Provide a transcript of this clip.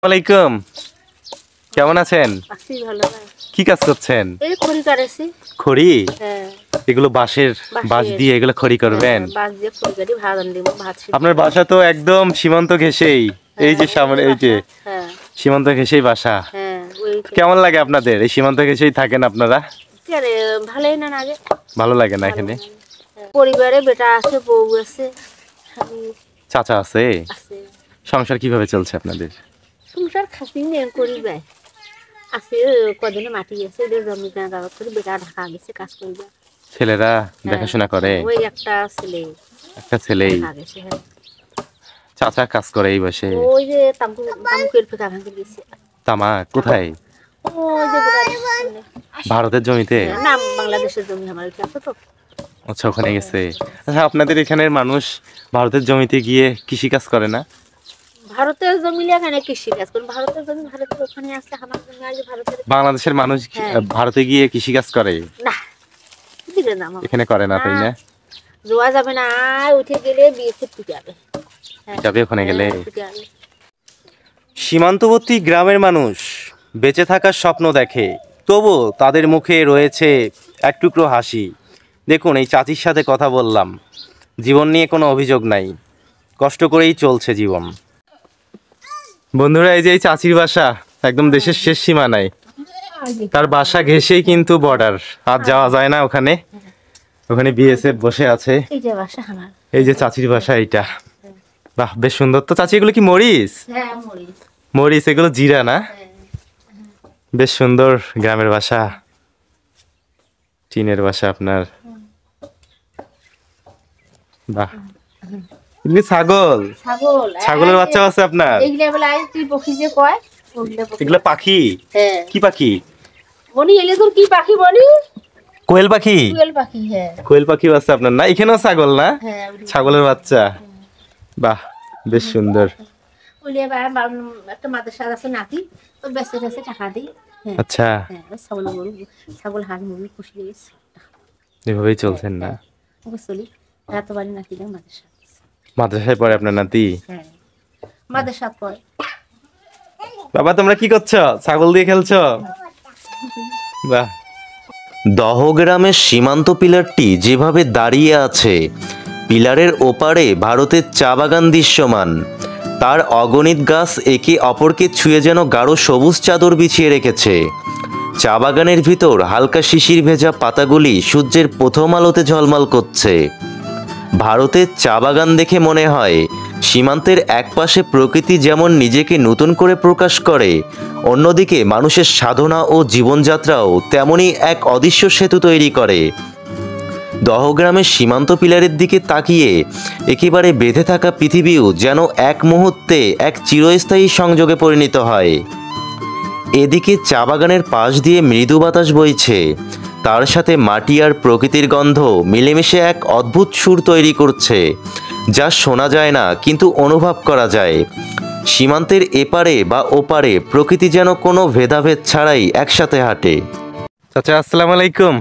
আলাইকুম, কেমন আছেন? আছি ভালো ভাই। কি কাজ করছেন? এই খড়ি কাটছি। খড়ি? হ্যাঁ। এগুলো বাঁশ দিয়ে এগুলো খড়ি করবেন? বাঁশ দিয়ে খড়ি কাটি ভাত রান্ধিব, ভাত সিদ্ধ। আপনার বাসা তো একদম সীমান্ত ঘেঁষেই, এই যে সামনে এই যে হ্যাঁ সীমান্ত ঘেঁষেই বাসা। হ্যাঁ ওই কেমন লাগে আপনাদের? এই সীমান্ত ঘেঁষেই থাকেন আপনারা? আরে ভালোই না লাগে। ভালো লাগে না এখানে? পরিবারে বেটা আছে, বউ আছে, স্বামী চাচা আছে? আছে। সংসার কিভাবে চলছে আপনাদের? সংসার খাসি নিয়ে করি ভাই। আছে কদিনে মাটি আছে, এদের জমি কেনা কাগজ করে বেটা ঢাকা গেছে কাজ করবে। ছেলেরা দেখাশোনা করে? ওই একটা ছেলে। একটা ছেলেই? হ্যাঁ। চাচা কাজ করে এই বসে? ওই যে তামুকের ফেকা ভাঙতে গেছে। তামাক কোথায়? ওই যে ভারতের জমিতে? না, বাংলাদেশের জমি আমার আছে তো। আচ্ছা, ওখানে গেছে। আচ্ছা, আপনাদের এখানের মানুষ ভারতের জমিতে গিয়ে কৃষি কাজ করে না? ভারতের জমি এখানে কৃষি কাজ করে, ভারতের জমি ভারতের ওখানে আছে, আমার জমি আছে ভারতের। বাংলাদেশের মানুষ ভারতে গিয়ে কৃষি কাজ করে না, দিবে না, এখানে করে না, তাই না? যাওয়া যাবে না, উঠে গেলে বিয়ে করতে যাবে। যাবে ওখানে গেলে। সীমান্তবর্তী গ্রামের মানুষ বেঁচে থাকার স্বপ্ন দেখে, তবু তাদের মুখে রয়েছে এক টুকরো হাসি। দেখুন, এই চাচির সাথে কথা বললাম, জীবন নিয়ে কোনো অভিযোগ নাই, কষ্ট করেই চলছে জীবন। বন্ধুরা, এই যে এই চাচির বাসা একদম দেশের শেষ সীমানায়, তার বাসা ঘেঁষেই কিন্তু বর্ডার, আর যাওয়া যায় না ওখানে। ওখানে বিএসএফ বসে আছে। এই যে চাচির বাসা এইটা, বাহ, বেশ সুন্দর তো। চাচি, এগুলো কি মরিচ? মরিচ, এগুলো জিরা না? বেশ সুন্দর গ্রামের বাসা, টিনের বাসা আপনার। বাহ, ছাগল, ছাগলের বাচ্চা আছে আপনার? এগুলো পাখি? কি পাখি? কোয়েল পাখি? কোয়েল পাখি আছে আপনার না? এখানেও ছাগল না? ছাগলের বাচ্চা, বাহ, বেশ সুন্দর। আচ্ছা, এভাবেই চলছেন না? মাদ্রাসায় পড়ে আপনার নাতি? বাবা, তোমরা কি করছো? ছাগল দিয়ে খেলছো? বাহ। দহগ্রামের সীমান্ত পিলারটি যেভাবে দাঁড়িয়ে আছে, পিলারের ওপারে ভারতের চা বাগান দৃশ্যমান। তার অগণিত গাছ একে অপরকে ছুঁয়ে যেন গাঢ় সবুজ চাদর বিছিয়ে রেখেছে। চা বাগানের ভিতর হালকা শিশির ভেজা পাতাগুলি সূর্যের প্রথম আলোতে ঝলমল করছে। ভারতের চা বাগান দেখে মনে হয় সীমান্তের একপাশে প্রকৃতি যেমন নিজেকে নতুন করে প্রকাশ করে, অন্যদিকে মানুষের সাধনা ও জীবনযাত্রাও তেমনই এক অদৃশ্য সেতু তৈরি করে। দহগ্রামের সীমান্ত পিলারের দিকে তাকিয়ে একেবারে বেঁধে থাকা পৃথিবীও যেন এক মুহূর্তে এক চিরস্থায়ী সংযোগে পরিণত হয়। এদিকে চা বাগানের পাশ দিয়ে মৃদু বাতাস বইছে, তার সাথে মাটি আর প্রকৃতির গন্ধ মিলেমিশে এক অদ্ভুত সুর তৈরি করছে, যা শোনা যায় না কিন্তু অনুভব করা যায়। সীমান্তের এপারে বা ওপারে প্রকৃতি যেন কোনো ভেদাভেদ ছাড়াই একসাথে হাঁটে। চাচা, আসসালামু আলাইকুম।